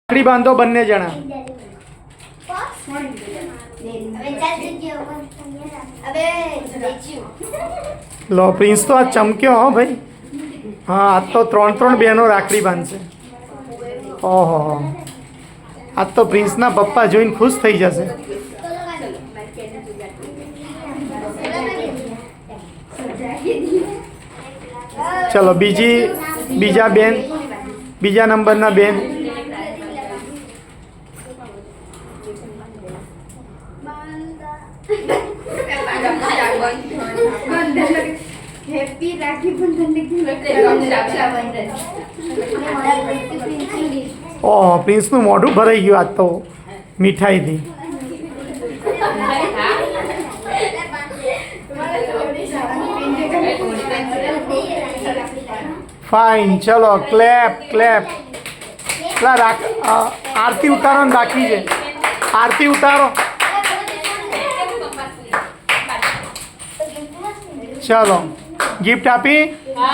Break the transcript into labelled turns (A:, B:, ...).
A: રાખડી બાંધો બંને જણા. લો પ્રિન્સ તો આ ચમક્યો હો ભાઈ. હા આજ તો ત્રણ બહેનો રાખડી બાંધશે. ઓહો આજ તો પ્રિન્સના પપ્પા જોઈને ખુશ થઈ જશે. ચલો બીજા નંબરના બેન.
B: હેપી રાખી બંધન.
A: ઓહ પ્રિન્સનું મોઢું ભરાઈ ગયું આજ તો મીઠાઈથી. ફાઇન ચલો ક્લેપ. આરતી ઉતારો ને બાકી છે. આરતી ઉતારો. ચલો ગિફ્ટ આપી.